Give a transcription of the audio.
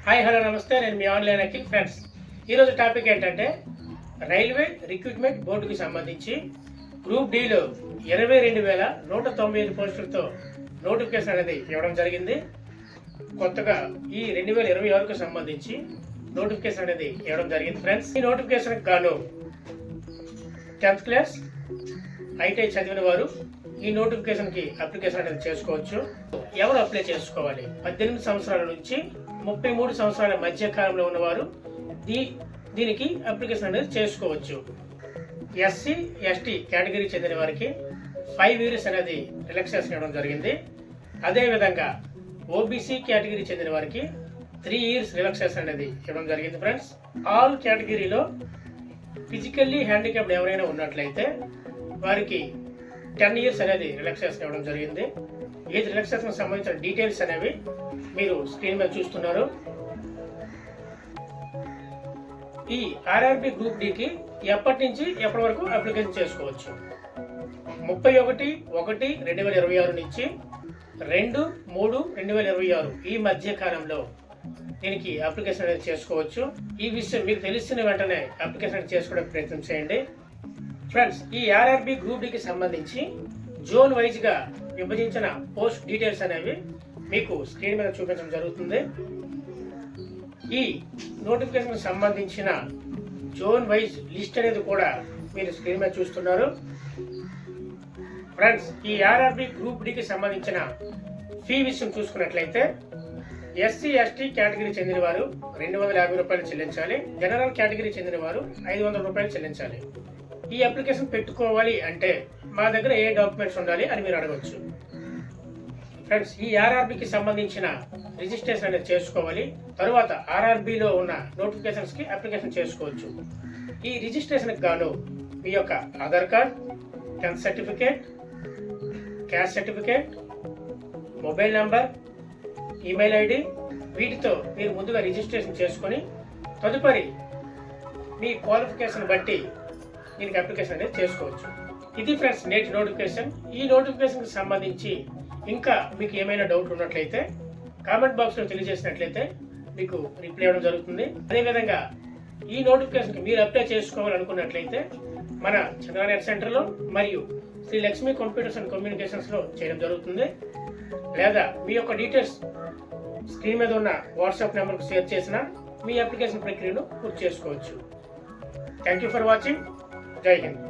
Hi hello నమస్తే, నేను మీ online Akhil. Friends, ఈరోజు టాపిక్ ఏంటంటే రైల్వే రిక్రూట్మెంట్ బోర్డుకి సంబంధించి గ్రూప్ డిలో 22,195 పోస్టులతో నోటిఫికేషన్ అనేది ఇవ్వడం జరిగింది. కొత్తగా ఈ 2026కు సంబంధించి నోటిఫికేషన్ అనేది ఇవ్వడం జరిగింది. ఫ్రెండ్స్, ఈ నోటిఫికేషన్కి గాను 10th క్లాస్ ఐటీఐ చదివిన వారు ఈ నోటిఫికేషన్కి అప్లికేషన్ అనేది చేసుకోవచ్చు. ఎవరు అప్లై చేసుకోవాలి? 18 సంవత్సరాల నుంచి 33 సంవత్సరాల మధ్య కాలంలో ఉన్నవారు దీనికి అప్లికేషన్ అనేది చేసుకోవచ్చు. ఎస్సీ ఎస్టీ కేటగిరీ చెందిన వారికి 5 years అనేది రిలాక్సేషన్ ఇవ్వడం జరిగింది. అదేవిధంగా ఓబీసీ కేటగిరీ చెందిన వారికి 3 years రిలాక్సేషన్ అనేది ఇవ్వడం జరిగింది. ఫ్రెండ్స్, ఆల్ కేటగిరీలో ఫిజికల్లీ హ్యాండిక్యాప్డ్ ఎవరైనా ఉన్నట్లయితే వారికి 10 years అనేది రిలాక్సేషన్ ఇవ్వడం జరిగింది. ఏజ్ రిలాక్సేషన్ సంబంధించిన డీటెయిల్స్ అనేవి మీరు స్క్రీన్ మీద చూస్తున్నారు. ఈ ఆర్ఆర్బి గ్రూప్ డికి ఎప్పటి నుంచి ఎప్పటి వరకు అప్లికేషన్ చేసుకోవచ్చు? 31/1/2026 నుంచి 2/3/2026 ఈ మధ్య కాలంలో దీనికి అప్లికేషన్ అనేది చేసుకోవచ్చు. ఈ విషయం మీకు తెలిసిన వెంటనే అప్లికేషన్ చేసుకోవడానికి ప్రయత్నం చేయండి. ఫ్రెండ్స్, ఈ ఆర్ఆర్బి గ్రూప్ డికి సంబంధించి జోన్ వైజ్ గా విభజించిన పోస్ట్ డీటెయిల్స్ అనేవి మీకు స్క్రీన్ మీద చూపించడం జరుగుతుంది. ఈ నోటిఫికేషన్ సంబంధించిన జోన్ వైజ్ లిస్ట్ అనేది కూడా మీరు స్క్రీన్ మీద చూస్తున్నారు. ఫ్రెండ్స్, ఈ ఆర్ఆర్బి గ్రూప్ డికి సంబంధించిన ఫీ విషయం చూసుకున్నట్లయితే ఎస్సీ ఎస్టీ కేటగిరీ చెందిన వారు 250 రూపాయలు చెల్లించాలి. జనరల్ కేటగిరీ చెందిన వారు 500 రూపాయలు చెల్లించాలి. ఈ అప్లికేషన్ పెట్టుకోవాలి అంటే మా దగ్గర ఏ డాక్యుమెంట్స్ ఉండాలి అని మీరు అడగవచ్చు. ఫ్రెండ్స్, ఈ ఆర్ఆర్బికి సంబంధించిన రిజిస్ట్రేషన్ అనేది చేసుకోవాలి. తరువాత ఆర్ఆర్బిలో ఉన్న నోటిఫికేషన్స్ కి అప్లికేషన్ చేసుకోవచ్చు. ఈ రిజిస్ట్రేషన్కి గాను మీ యొక్క Aadhaar card, 10th certificate, caste certificate, mobile number, email ID వీటితో మీరు ముందుగా రిజిస్ట్రేషన్ చేసుకొని తదుపరి మీ క్వాలిఫికేషన్ బట్టి దీనికి అప్లికేషన్ అనేది చేసుకోవచ్చు. ఇది ఫ్రెండ్స్ నేటి నోటిఫికేషన్. ఈ నోటిఫికేషన్కి సంబంధించి ఇంకా మీకు ఏమైనా డౌట్ ఉన్నట్లయితే కామెంట్ బాక్స్లో తెలియజేసినట్లయితే మీకు రిప్లై ఇవ్వడం జరుగుతుంది. అదేవిధంగా ఈ నోటిఫికేషన్కి మీరు అప్లై చేసుకోవాలనుకున్నట్లయితే మన చంద్ర నెట్ సెంటర్లో మరియు శ్రీ లక్ష్మీ కంప్యూటర్స్ అండ్ కమ్యూనికేషన్స్లో చేయడం జరుగుతుంది. లేదా మీ యొక్క డీటెయిల్స్ స్క్రీన్ మీద ఉన్న వాట్సాప్ నెంబర్కు షేర్ చేసిన మీ అప్లికేషన్ ప్రక్రియను పూర్తి చేసుకోవచ్చు. Thank you for watching. జై హింద్.